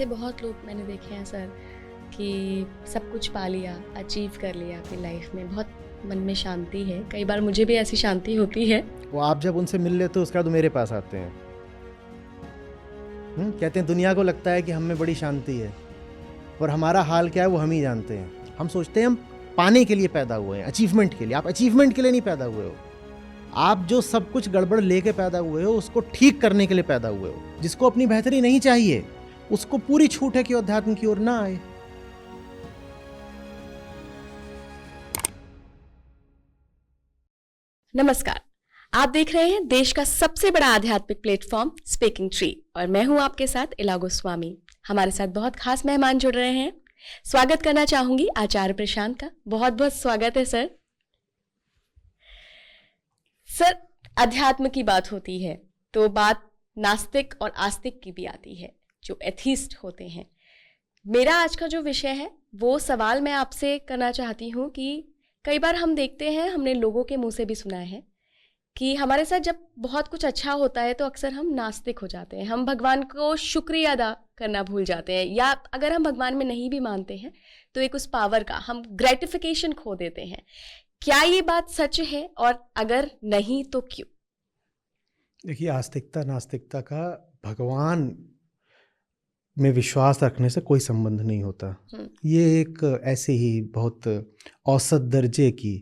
ऐसे बहुत लोग मैंने देखे हैं सर कि सब कुछ पा लिया, अचीव कर लिया अपनी लाइफ में, बहुत मन में शांति है। कई बार मुझे भी ऐसी शांति होती है। वो आप जब उनसे मिल लेते हो उसके बाद वो मेरे पास आते हैं। कहते हैं दुनिया को लगता है कि हम में बड़ी शांति है, और हमारा हाल क्या है वो हम ही जानते हैं। हम सोचते हैं हम पाने के लिए पैदा हुए हैं, अचीवमेंट के लिए। आप अचीवमेंट के लिए नहीं पैदा हुए हो, आप जो सब कुछ गड़बड़ लेके पैदा हुए हो उसको ठीक करने के लिए पैदा हुए हो। जिसको अपनी बेहतरी नहीं चाहिए उसको पूरी छूट है कि अध्यात्म की ओर ना आए। नमस्कार, आप देख रहे हैं देश का सबसे बड़ा आध्यात्मिक प्लेटफॉर्म स्पीकिंग ट्री, और मैं हूं आपके साथ इला गोस्वामी। हमारे साथ बहुत खास मेहमान जुड़ रहे हैं। स्वागत करना चाहूंगी आचार्य प्रशांत का। बहुत बहुत स्वागत है सर। सर, अध्यात्म की बात होती है तो बात नास्तिक और आस्तिक की भी आती है, जो एथीस्ट होते हैं। मेरा आज का जो विषय है वो सवाल मैं आपसे करना चाहती हूँ कि कई बार हम देखते हैं, हमने लोगों के मुंह से भी सुना है कि हमारे साथ जब बहुत कुछ अच्छा होता है तो अक्सर हम नास्तिक हो जाते हैं। हम भगवान को शुक्रिया अदा करना भूल जाते हैं, या अगर हम भगवान में नहीं भी मानते हैं तो एक उस पावर का हम ग्रेटिफिकेशन खो देते हैं। क्या ये बात सच है, और अगर नहीं तो क्यों? देखिए, आस्तिकता नास्तिकता का भगवान में विश्वास रखने से कोई संबंध नहीं होता। ये एक ऐसी ही बहुत औसत दर्जे की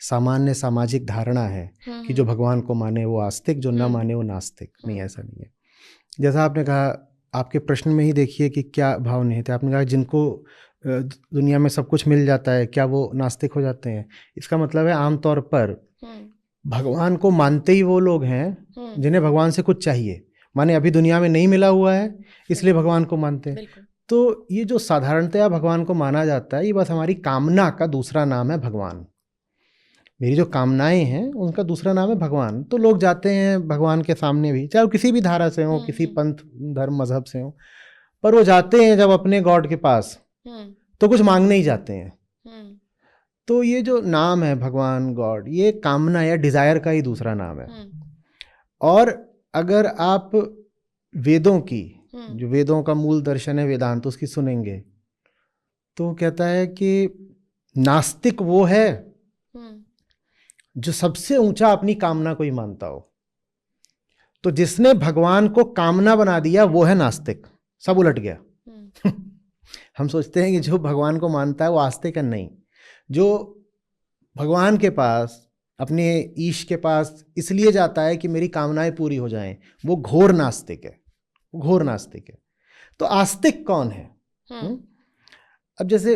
सामान्य सामाजिक धारणा है कि जो भगवान को माने वो आस्तिक, जो न माने वो नास्तिक। नहीं, ऐसा नहीं है। जैसा आपने कहा, आपके प्रश्न में ही देखिए कि क्या भाव नहीं थे। आपने कहा जिनको दुनिया में सब कुछ मिल जाता है क्या वो नास्तिक हो जाते हैं। इसका मतलब है आमतौर पर भगवान को मानते ही वो लोग हैं जिन्हें भगवान से कुछ चाहिए। माने अभी दुनिया में नहीं मिला हुआ है इसलिए भगवान को मानते हैं। तो ये जो साधारणतया भगवान को माना जाता है ये बस हमारी कामना का दूसरा नाम है भगवान। मेरी जो कामनाएं हैं उनका दूसरा नाम है भगवान। तो लोग जाते हैं भगवान के सामने भी, चाहे वो किसी भी धारा से हो, किसी पंथ धर्म मजहब से हो, पर वो जाते हैं जब अपने गॉड के पास तो कुछ मांगने ही जाते हैं। तो ये जो नाम है भगवान, गॉड, ये कामना या डिजायर का ही दूसरा नाम है। और अगर आप वेदों की, जो वेदों का मूल दर्शन है वेदांत, उसकी सुनेंगे तो कहता है कि नास्तिक वो है जो सबसे ऊंचा अपनी कामना को ही मानता हो। तो जिसने भगवान को कामना बना दिया वो है नास्तिक। सब उलट गया। हम सोचते हैं कि जो भगवान को मानता है वो आस्तिक है। नहीं, जो भगवान के पास, अपने ईश के पास इसलिए जाता है कि मेरी कामनाएं पूरी हो जाएं, वो घोर नास्तिक है। घोर नास्तिक है। तो आस्तिक कौन है? अब जैसे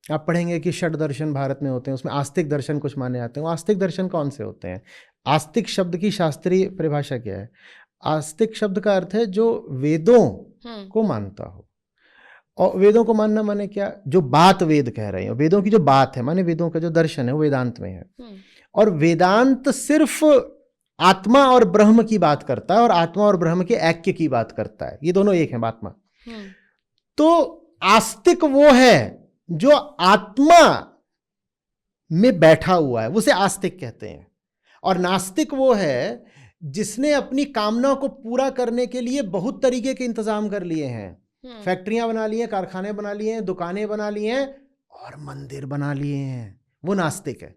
आप पढ़ेंगे कि षड दर्शन भारत में होते हैं, उसमें आस्तिक दर्शन कुछ माने जाते हैं। वो आस्तिक दर्शन कौन से होते हैं? आस्तिक शब्द की शास्त्रीय परिभाषा क्या है? आस्तिक शब्द का अर्थ है जो वेदों को मानता हो। और वेदों को मानना माने क्या? जो बात वेद कह रहे हैं, वेदों की जो बात है, माने वेदों का जो दर्शन है वो वेदांत में है। और वेदांत सिर्फ आत्मा और ब्रह्म की बात करता है, और आत्मा और ब्रह्म के ऐक्य की बात करता है। ये दोनों एक हैं, आत्मा। तो आस्तिक वो है जो आत्मा में बैठा हुआ है, उसे आस्तिक कहते हैं। और नास्तिक वो है जिसने अपनी कामना को पूरा करने के लिए बहुत तरीके के इंतजाम कर लिए हैं। फैक्ट्रियां बना ली हैं, कारखाने बना लिए हैं, दुकानें बना ली हैं और मंदिर बना लिए हैं। वो नास्तिक है।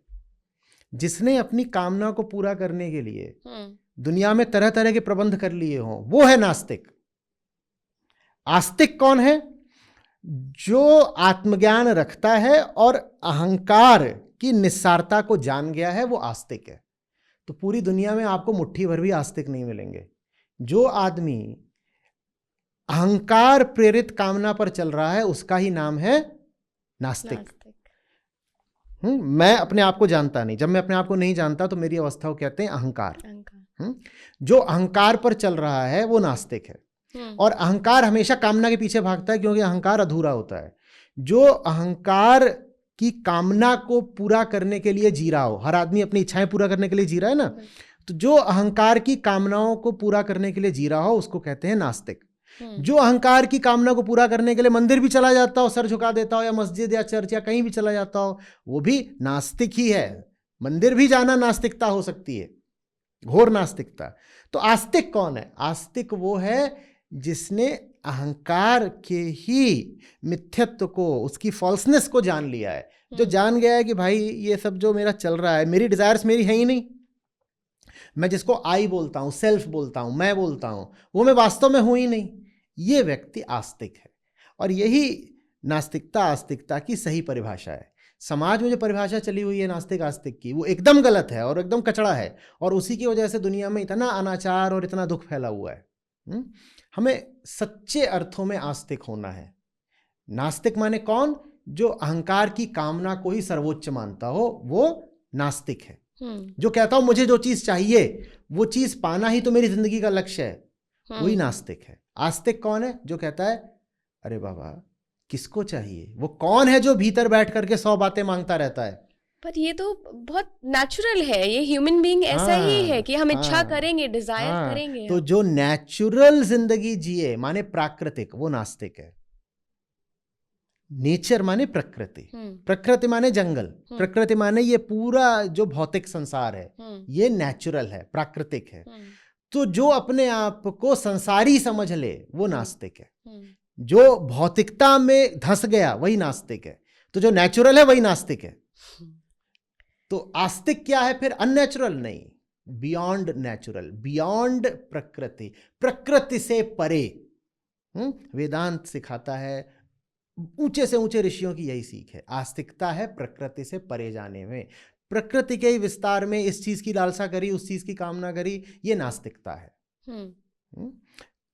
जिसने अपनी कामना को पूरा करने के लिए दुनिया में तरह तरह के प्रबंध कर लिए हों, वो है नास्तिक। आस्तिक कौन है? जो आत्मज्ञान रखता है और अहंकार की निस्सारता को जान गया है, वो आस्तिक है। तो पूरी दुनिया में आपको मुट्ठी भर भी आस्तिक नहीं मिलेंगे। जो आदमी अहंकार प्रेरित कामना पर चल रहा है उसका ही नाम है नास्तिक। मैं अपने आप को जानता नहीं, जब मैं अपने आप को नहीं जानता तो मेरी अवस्था को कहते हैं अहंकार। जो अहंकार पर चल रहा है वो नास्तिक है। और अहंकार हमेशा कामना के पीछे भागता है, क्योंकि अहंकार अधूरा होता है। जो अहंकार की कामना को पूरा करने के लिए जी रहा हो, हर आदमी अपनी इच्छाएं पूरा करने के लिए जी रहा है ना, तो जो अहंकार की कामनाओं को पूरा करने के लिए जी रहा हो उसको कहते हैं नास्तिक। जो अहंकार की कामना को पूरा करने के लिए मंदिर भी चला जाता हो, सर झुका देता हो, या मस्जिद या चर्च या कहीं भी चला जाता हो, वो भी नास्तिक ही है। मंदिर भी जाना नास्तिकता हो सकती है, घोर नास्तिकता। तो आस्तिक कौन है? आस्तिक वो है जिसने अहंकार के ही मिथ्यत्व को, उसकी फॉल्सनेस को जान लिया है, जो जान गया है कि भाई ये सब जो मेरा चल रहा है, मेरी डिजायर्स मेरी है ही नहीं, मैं जिसको आई बोलता हूं, सेल्फ बोलता हूं, मैं बोलता हूं, वो मैं वास्तव में हूं ही नहीं, ये व्यक्ति आस्तिक है। और यही नास्तिकता आस्तिकता की सही परिभाषा है। समाज में जो परिभाषा चली हुई है नास्तिक आस्तिक की, वो एकदम गलत है और एकदम कचड़ा है, और उसी की वजह से दुनिया में इतना अनाचार और इतना दुख फैला हुआ है। हमें सच्चे अर्थों में आस्तिक होना है। नास्तिक माने कौन? जो अहंकार की कामना को ही सर्वोच्च मानता हो, वो नास्तिक है। जो कहता हो मुझे जो चीज चाहिए वो चीज पाना ही तो मेरी जिंदगी का लक्ष्य है, वही नास्तिक है। आस्तिक कौन है? जो कहता है अरे बाबा किसको चाहिए, वो कौन है जो भीतर बैठ करके 100 बातें मांगता रहता है। पर ये तो बहुत नेचुरल है, ये ह्यूमन बीइंग ऐसा ही है कि हम इच्छा करेंगे, डिजायर करेंगे। तो जो नेचुरल जिंदगी जिए माने प्राकृतिक, वो नास्तिक है। नेचर माने प्रकृति, प्रकृति माने जंगल, प्रकृति माने ये पूरा जो भौतिक संसार है, ये नेचुरल है, प्राकृतिक है। तो जो अपने आप को संसारी समझ ले वो नास्तिक है। जो भौतिकता में धंस गया वही नास्तिक है। तो जो नेचुरल है वही नास्तिक है। तो आस्तिक क्या है फिर? अननेचुरल नहीं, बियॉन्ड नेचुरल, बियॉन्ड प्रकृति, प्रकृति से परे। वेदांत सिखाता है, ऊंचे से ऊंचे ऋषियों की यही सीख है, आस्तिकता है प्रकृति से परे जाने में। प्रकृति के विस्तार में इस चीज की लालसा करी, उस चीज की कामना करी, ये नास्तिकता है।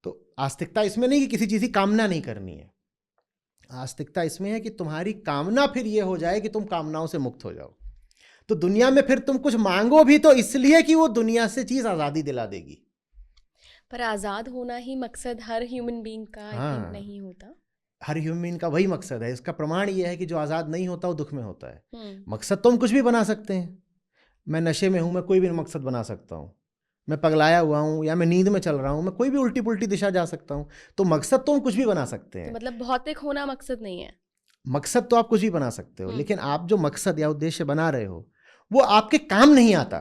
तो आस्तिकता इसमें नहीं कि किसी चीज की कामना नहीं करनी है, आस्तिकता इसमें है कि तुम्हारी कामना फिर ये हो जाए कि तुम कामनाओं से मुक्त हो जाओ। तो दुनिया में फिर तुम कुछ मांगो भी तो इसलिए कि वो दुनिया से चीज आजादी दिला देगी। पर आजाद होना ही मकसद हर ह्यूमन बीइंग का आई थिंक नहीं होता। हर ह्यूमन का वही मकसद है। इसका प्रमाण ये है कि जो आजाद नहीं होता वो दुख में होता है। मकसद तो हम कुछ भी बना सकते हैं। मैं नशे में हूं, मैं कोई भी मकसद बना सकता हूं। मैं पगलाया हुआ हूं या मैं नींद में चल रहा हूं, मैं कोई भी उल्टी पुल्टी दिशा जा सकता हूं। तो मकसद तो हम कुछ भी बना सकते हैं। तो मतलब भौतिक होना मकसद नहीं है। मकसद तो आप कुछ भी बना सकते हो, लेकिन आप जो मकसद या उद्देश्य बना रहे हो वो आपके काम नहीं आता।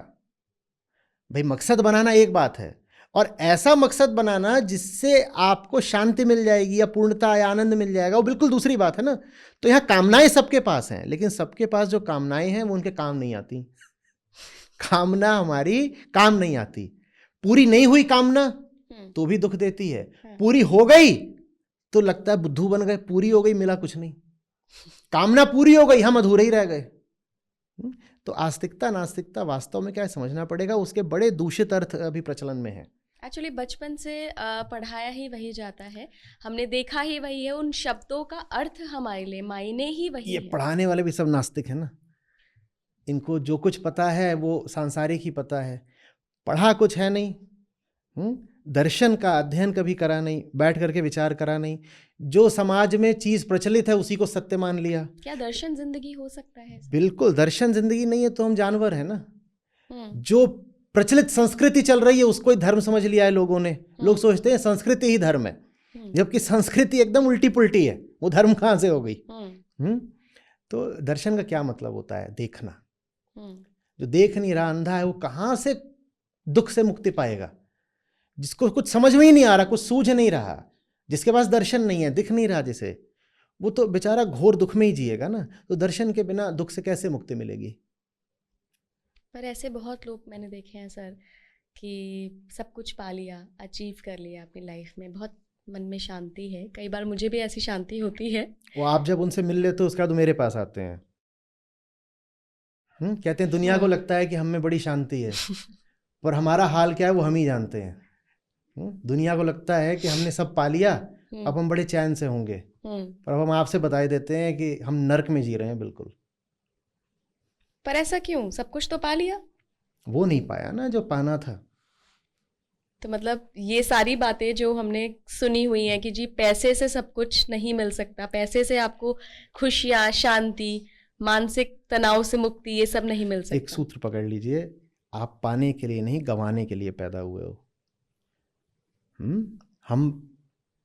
भाई मकसद बनाना एक बात है, और ऐसा मकसद बनाना जिससे आपको शांति मिल जाएगी या पूर्णता या आनंद मिल जाएगा, वो बिल्कुल दूसरी बात है ना। तो यहाँ कामनाएं सबके पास हैं, लेकिन सबके पास जो कामनाएं हैं वो उनके काम नहीं आती। कामना हमारी काम नहीं आती। पूरी नहीं हुई कामना तो भी दुख देती है, पूरी हो गई तो लगता है बुद्धू बन गए, पूरी हो गई मिला कुछ नहीं। कामना पूरी हो गई, हम अधूरे ही रह गए। तो आस्तिकता नास्तिकता वास्तव में क्या है समझना पड़ेगा। उसके बड़े दूषित अर्थ अभी प्रचलन में है। एक्चुअली बचपन से पढ़ाया ही वही जाता है, हमने देखा ही वही है, उन शब्दों का अर्थ हमारे लिए मायने ही वही ये है। पढ़ाने वाले भी सब नास्तिक है ना। इनको जो कुछ पता है वो सांसारिक ही पता है, पढ़ा कुछ है नहीं। दर्शन का अध्ययन कभी करा नहीं, बैठ करके विचार करा नहीं। जो समाज में चीज प्रचलित है उसी को सत्य मान लिया। क्या दर्शन जिंदगी हो सकता है? बिल्कुल, दर्शन जिंदगी नहीं है तो हम जानवर है ना। जो प्रचलित संस्कृति चल रही है उसको ही धर्म समझ लिया है लोगों ने। लोग सोचते हैं संस्कृति ही धर्म है, जबकि संस्कृति एकदम उल्टी पुल्टी है। वो धर्म कहाँ से हो गई? तो दर्शन का क्या मतलब होता है? देखना। जो देख नहीं रहा, अंधा है, वो कहाँ से दुख से मुक्ति पाएगा? जिसको कुछ समझ में ही नहीं आ रहा, कुछ सूझ नहीं रहा, जिसके पास दर्शन नहीं है, दिख नहीं रहा जिसे, वो तो बेचारा घोर दुख में ही जिएगा ना। तो दर्शन के बिना दुख से कैसे मुक्ति मिलेगी? पर ऐसे बहुत लोग मैंने देखे हैं सर कि सब कुछ पा लिया, अचीव कर लिया अपनी लाइफ में, बहुत मन में शांति है। कई बार मुझे भी ऐसी शांति होती है। वो आप जब उनसे मिल लेते हो उसके बाद मेरे पास आते हैं, कहते हैं दुनिया को लगता है कि हम में बड़ी शांति है, पर हमारा हाल क्या है वो हम ही जानते हैं। दुनिया को लगता है कि हमने सब पा लिया, अब हम बड़े चैन से होंगे, पर अब हम आपसे बता देते हैं कि हम नर्क में जी रहे हैं बिल्कुल। पर ऐसा क्यों? सब कुछ तो पा लिया। वो नहीं पाया ना जो पाना था। तो मतलब ये सारी बातें जो हमने सुनी हुई हैं कि जी पैसे से सब कुछ नहीं मिल सकता, पैसे से आपको खुशियाँ, शांति, मानसिक तनाव से मुक्ति, ये सब नहीं मिल सकता। एक सूत्र पकड़ लीजिए, आप पाने के लिए नहीं गंवाने के लिए पैदा हुए हो। हम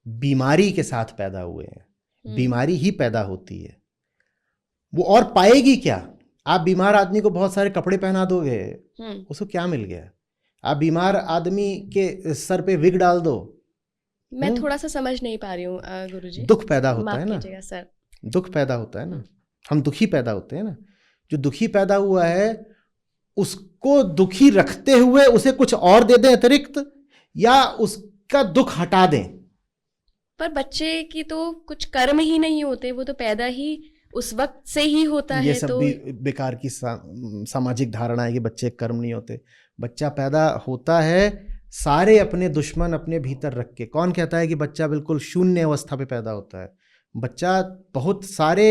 बीमारी के साथ पैदा हुए हैं, बीमारी ही पैदा होती है। वो और पाएगी क्या? आप बीमार आदमी को बहुत सारे कपड़े पहना दोगे, उसको क्या मिल गया? आप बीमार आदमी के सर पे विग डाल दो, मैं थोड़ा सा समझ नहीं पा रही हूँ गुरुजी। दुख पैदा होता माफ है ना, कीजिएगा सर। दुख पैदा होता है ना, हम दुखी पैदा होते हैं ना। जो दुखी पैदा हुआ है उसको दुखी रखते हुए उसे कुछ और दे दें अतिरिक्त, या उसका दुख हटा दें। पर बच्चे की तो कुछ कर्म ही नहीं होते, वो तो पैदा ही उस वक्त से ही होता ये है। सब तो भी बेकार की सामाजिक धारणा है कि बच्चे कर्म नहीं होते। बच्चा पैदा होता है सारे अपने दुश्मन अपने भीतर रख के। कौन कहता है कि बच्चा बिल्कुल शून्य अवस्था पे पैदा होता है? बच्चा बहुत सारे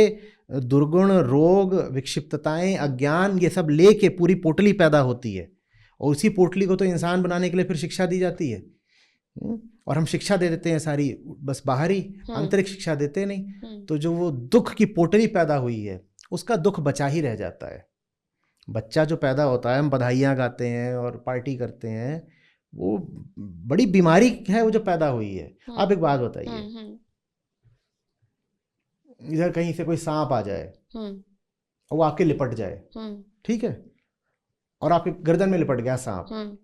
दुर्गुण, रोग, विक्षिप्तताएं, अज्ञान, ये सब लेके पूरी पोटली पैदा होती है, और उसी पोटली को तो इंसान बनाने के लिए फिर शिक्षा दी जाती है। और हम शिक्षा दे देते हैं सारी, बस बाहरी आंतरिक शिक्षा देते नहीं। तो जो वो दुख की पोटली पैदा हुई है उसका दुख बचा ही रह जाता है। बच्चा जो पैदा होता है, हम बधाइयाँ गाते हैं और पार्टी करते हैं, वो बड़ी बीमारी है वो जो पैदा हुई है। आप एक बात बताइए, इधर कहीं से कोई सांप आ जाए और वो आपके लिपट जाए, ठीक है, और आपके गर्दन में लिपट गया सांप,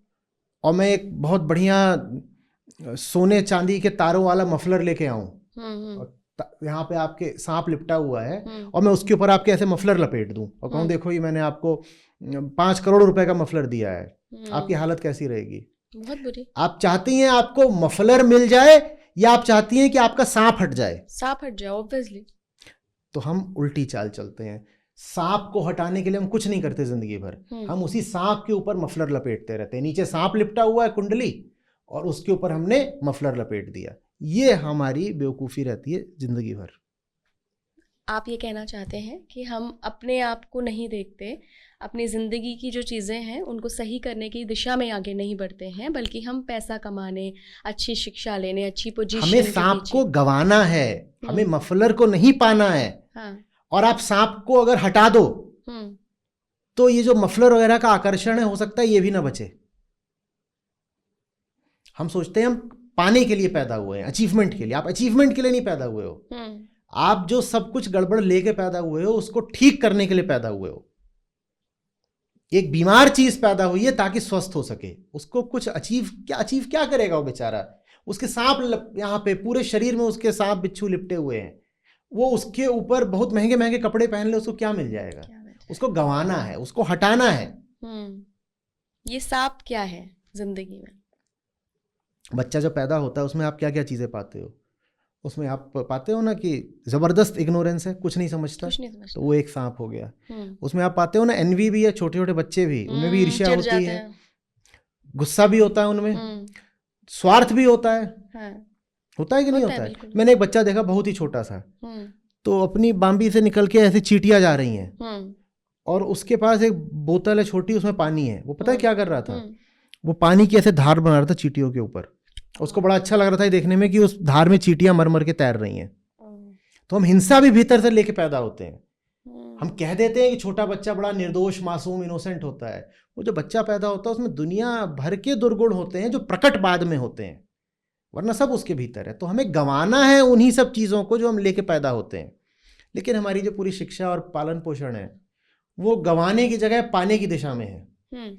और मैं एक बहुत बढ़िया सोने चांदी के तारों वाला मफलर लेके आऊं, और यहाँ पे आपके सांप लिपटा हुआ है, और मैं उसके ऊपर आपके ऐसे मफलर लपेट दूं और कहूं देखो ये मैंने आपको 5 करोड़ रुपए का मफलर दिया है, आपकी हालत कैसी रहेगी? बहुत बुरी। आप चाहती हैं आपको मफलर मिल जाए, या आप चाहती हैं कि आपका सांप हट जाए? सांप हट जाए ऑब्वियसली। तो हम उल्टी चाल चलते हैं। सांप को हटाने के लिए हम कुछ नहीं करते जिंदगी भर, हम उसी सांप के ऊपर मफलर लपेटते रहते हैं। नीचे सांप लिपटा हुआ है कुंडली, और उसके ऊपर हमने मफलर लपेट दिया। ये हमारी बेवकूफ़ी रहती है जिंदगी भर। आप ये कहना चाहते हैं कि हम अपने आप को नहीं देखते, अपनी ज़िंदगी की जो चीज़ें हैं उनको सही करने की दिशा में आगे नहीं बढ़ते हैं, बल्कि हम पैसा कमाने, अच्छी शिक्षा लेने, अच्छी पोजीशन, हमें सांप को गंवाना है, हमें मफलर को नहीं पाना है। हाँ। और आप सांप को अगर हटा दो तो ये जो मफलर वगैरह का आकर्षण है, हो सकता है ये भी ना बचे। हम सोचते हैं हम पाने के लिए पैदा हुए हैं, अचीवमेंट के लिए। आप अचीवमेंट के लिए नहीं पैदा हुए हो, आप जो सब कुछ गड़बड़ लेके पैदा हुए हो उसको ठीक करने के लिए पैदा हुए हो। एक बीमार चीज पैदा हुई है ताकि स्वस्थ हो सके, उसको कुछ अचीव क्या करेगा वो बेचारा? उसके सांप यहाँ पे पूरे शरीर में उसके सांप बिच्छू लिपटे हुए हैं, वो उसके ऊपर बहुत महंगे महंगे कपड़े पहन ले, उसको क्या मिल जाएगा? उसको गंवाना है, उसको हटाना है। ये सांप क्या है जिंदगी में? बच्चा जब पैदा होता है उसमें आप क्या क्या चीजें पाते हो? उसमें आप पाते हो ना कि जबरदस्त इग्नोरेंस है, कुछ नहीं समझता, तो वो एक सांप हो गया। उसमें आप पाते हो ना एनवी भी है, छोटे छोटे बच्चे भी, उनमें भी ईर्ष्या होती है, गुस्सा भी होता है उनमें, स्वार्थ भी होता है। होता है कि नहीं होता है? मैंने एक बच्चा देखा बहुत ही छोटा सा, तो अपनी बाम्बी से निकल के ऐसे चींटियां जा रही हैं, और उसके पास एक बोतल है छोटी, उसमें पानी है। वो पता है क्या कर रहा था? वो पानी की ऐसे धार बना रहा था चींटियों के ऊपर। उसको बड़ा अच्छा लग रहा था देखने में कि उस धार में चींटियां मर मर के तैर रही हैं। तो हम हिंसा भी भीतर से लेके पैदा होते हैं। हम कह देते हैं कि छोटा बच्चा बड़ा निर्दोष, मासूम, इनोसेंट होता है। वो जो बच्चा पैदा होता है उसमें दुनिया भर के दुर्गुण होते हैं जो प्रकट बाद में होते हैं, वरना सब उसके भीतर है। तो हमें गंवाना है उन्हीं सब चीज़ों को जो हम लेके पैदा होते हैं। लेकिन हमारी जो पूरी शिक्षा और पालन पोषण है वो गंवाने की जगह पाने की दिशा में है।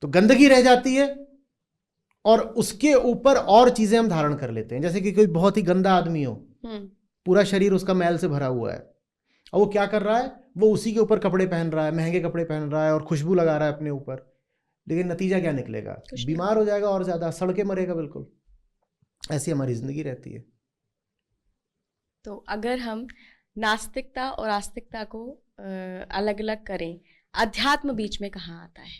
तो गंदगी रह जाती है और उसके ऊपर और चीजें हम धारण कर लेते हैं। जैसे कि कोई बहुत ही गंदा आदमी हो, पूरा शरीर उसका मैल से भरा हुआ है, और वो क्या कर रहा है? वो उसी के ऊपर कपड़े पहन रहा है, महंगे कपड़े पहन रहा है और खुशबू लगा रहा है अपने ऊपर। लेकिन नतीजा क्या निकलेगा? बीमार हो जाएगा और ज्यादा, सड़ के मरेगा बिल्कुल। ऐसी हमारी जिंदगी रहती है। तो अगर हम नास्तिकता और आस्तिकता को अलग अलग करें, अध्यात्म बीच में कहाँ आता है?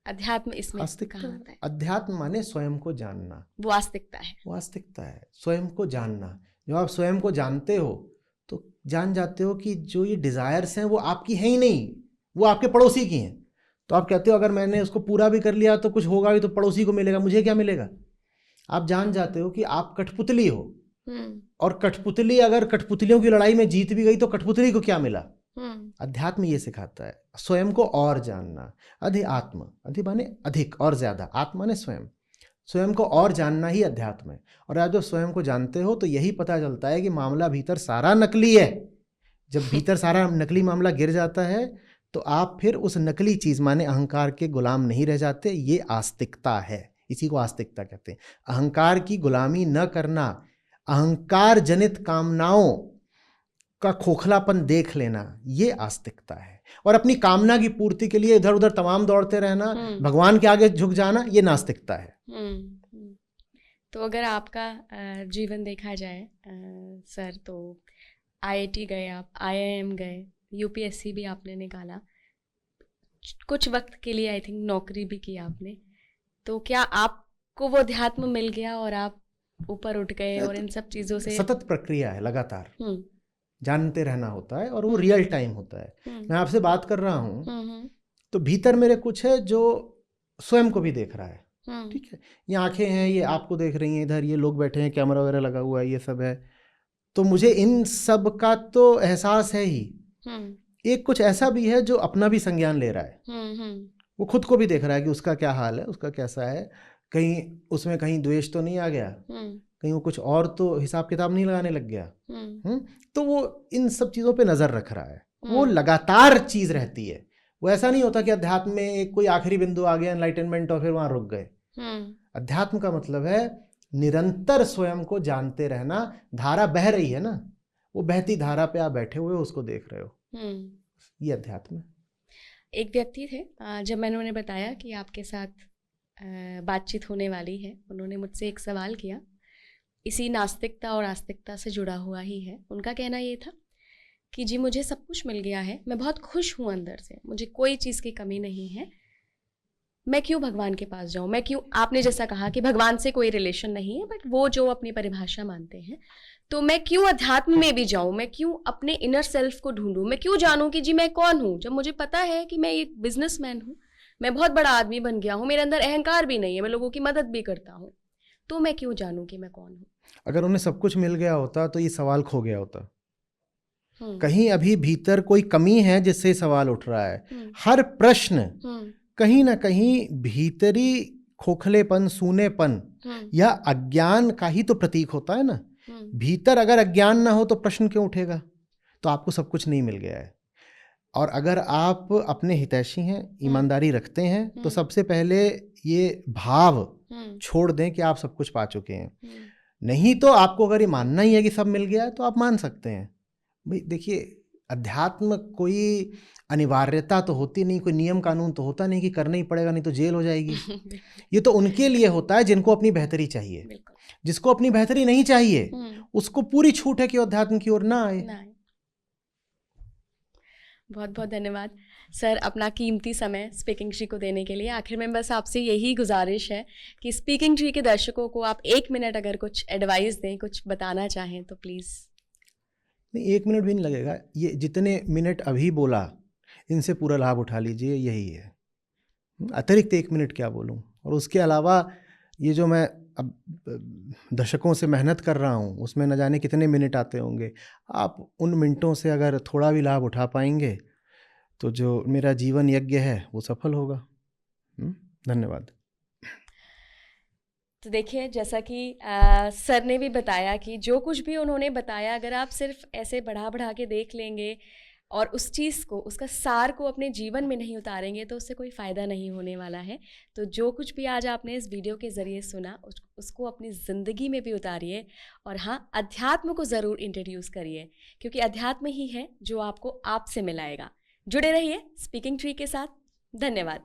अध्यात्म इसमें कहाँ आता है? अध्यात्म माने स्वयं को जानना, वो आस्तिकता है। वो आस्तिकता है, स्वयं को जानना। जब आप स्वयं को जानते हो तो जान जाते हो कि जो ये डिजायर्स हैं वो आपकी हैं ही नहीं, वो आपके पड़ोसी की हैं। तो आप कहते हो अगर मैंने उसको पूरा भी कर लिया तो कुछ होगा भी, तो पड़ोसी को मिलेगा, मुझे क्या मिलेगा? आप जान जाते हो कि आप कठपुतली हो, और कठपुतली अगर कठपुतलियों की लड़ाई में जीत भी गई तो कठपुतली को क्या मिला? अध्यात्म ये सिखाता है स्वयं को और जानना। अध्यात्म, अधि माने अधिक और ज्यादा, आत्मा ने स्वयं, स्वयं को और जानना ही अध्यात्म है। और आप जब स्वयं को जानते हो तो यही पता चलता है कि मामला भीतर सारा नकली है। जब भीतर सारा नकली मामला गिर जाता है तो आप फिर उस नकली चीज माने अहंकार के गुलाम नहीं रह जाते। ये आस्तिकता है, इसी को आस्तिकता कहते हैं। अहंकार की गुलामी न करना, अहंकार जनित कामनाओं का खोखलापन देख लेना, ये आस्तिकता है। और अपनी कामना की पूर्ति के लिए इधर उधर तमाम दौड़ते रहना, भगवान के आगे झुक जाना, ये नास्तिकता है। तो अगर आपका जीवन देखा जाए सर, तो IIT गए आप, IIM गए, UPSC भी आपने निकाला, कुछ वक्त के लिए आई थिंक नौकरी भी की आपने, तो क्या आपको वो अध्यात्म मिल गया और आप ऊपर उठ गए और इन सब चीज़ों से? सतत प्रक्रिया है, लगातार जानते रहना होता है, और वो रियल टाइम होता है। मैं आपसे बात कर रहा हूँ तो भीतर मेरे कुछ है जो स्वयं को भी देख रहा है, ठीक है। ये आंखें हैं, ये आपको देख रही हैं, इधर ये लोग बैठे हैं, कैमरा वगैरह लगा हुआ है, ये सब है। तो मुझे इन सब का तो एहसास है ही। एक कुछ ऐसा भी है जो अपना भी संज्ञान ले रहा है, वो खुद को भी देख रहा है कि उसका क्या हाल है, उसका कैसा है, कहीं उसमें कहीं द्वेष तो नहीं आ गया, कहीं वो कुछ और तो हिसाब किताब नहीं लगाने लग गया। तो वो इन सब चीज़ों पे नज़र रख रहा है। वो लगातार चीज़ रहती है। वो ऐसा नहीं होता कि अध्यात्म में एक कोई आखिरी बिंदु आ गया, एनलाइटनमेंट, और फिर वहाँ रुक गए। अध्यात्म का मतलब है निरंतर स्वयं को जानते रहना। धारा बह रही है ना, वो बहती धारा पे आप बैठे हुए हो, उसको देख रहे हो, ये अध्यात्म है। एक व्यक्ति थे, जब मैंने उन्हें बताया कि आपके साथ बातचीत होने वाली है, उन्होंने मुझसे एक सवाल किया, इसी नास्तिकता और आस्तिकता से जुड़ा हुआ ही है। उनका कहना ये था कि जी मुझे सब कुछ मिल गया है, मैं बहुत खुश हूँ अंदर से, मुझे कोई चीज़ की कमी नहीं है, मैं क्यों भगवान के पास जाऊँ, मैं क्यों, आपने जैसा कहा कि भगवान से कोई रिलेशन नहीं है, बट वो जो अपनी परिभाषा मानते हैं, तो मैं क्यों अध्यात्म में भी जाऊँ, मैं क्यों अपने इनर सेल्फ को ढूंढूं, मैं क्यों जानूं कि जी मैं कौन हूँ, जब मुझे पता है कि मैं एक बिजनेसमैन हूँ, मैं बहुत बड़ा आदमी बन गया हूँ, मेरे अंदर अहंकार भी नहीं है, मैं लोगों की मदद भी करता हूँ, तो मैं क्यों जानूं कि मैं कौन हूँ। अगर उन्हें सब कुछ मिल गया होता तो ये सवाल खो गया होता। कहीं अभी भीतर कोई कमी है जिससे सवाल उठ रहा है। हर प्रश्न कहीं ना कहीं भीतरी खोखलेपन, सूनेपन या अज्ञान का ही तो प्रतीक होता है ना। भीतर अगर अज्ञान ना हो तो प्रश्न क्यों उठेगा? तो आपको सब कुछ नहीं मिल गया है। और अगर आप अपने हितैषी हैं, ईमानदारी रखते हैं, तो सबसे पहले ये भाव छोड़ दें कि आप सब कुछ पा चुके हैं। नहीं तो आपको अगर ये मानना ही है कि सब मिल गया है तो आप मान सकते हैं। भाई देखिए, अध्यात्म कोई अनिवार्यता तो होती नहीं, कोई नियम कानून तो होता नहीं कि करना ही पड़ेगा नहीं तो जेल हो जाएगी। ये तो उनके लिए होता है जिनको अपनी बेहतरी चाहिए। जिसको अपनी बेहतरी नहीं चाहिए उसको पूरी छूट है कि अध्यात्म की ओर ना आए। बहुत बहुत धन्यवाद सर, अपना कीमती समय स्पीकिंग ट्री को देने के लिए। आखिर में बस आपसे यही गुजारिश है कि स्पीकिंग ट्री के दर्शकों को आप 1 मिनट अगर कुछ एडवाइस दें, कुछ बताना चाहें तो प्लीज़। नहीं, 1 मिनट भी नहीं लगेगा, ये जितने मिनट अभी बोला इनसे पूरा लाभ उठा लीजिए, यही है। अतिरिक्त 1 मिनट क्या बोलूं। और उसके अलावा ये जो मैं अब दशकों से मेहनत कर रहा हूँ उसमें न जाने कितने मिनट आते होंगे। आप उन मिनटों से अगर थोड़ा भी लाभ उठा पाएंगे तो जो मेरा जीवन यज्ञ है वो सफल होगा। धन्यवाद। तो देखिए, जैसा कि सर ने भी बताया कि जो कुछ भी उन्होंने बताया, अगर आप सिर्फ ऐसे बढ़ा बढ़ा के देख लेंगे और उस चीज़ को, उसका सार को अपने जीवन में नहीं उतारेंगे तो उससे कोई फ़ायदा नहीं होने वाला है। तो जो कुछ भी आज आपने इस वीडियो के ज़रिए सुना उसको अपनी ज़िंदगी में भी उतारिए, और हाँ, अध्यात्म को ज़रूर इंट्रोड्यूस करिए, क्योंकि अध्यात्म ही है जो आपको आपसे मिलाएगा। जुड़े रहिए स्पीकिंग ट्री के साथ। धन्यवाद।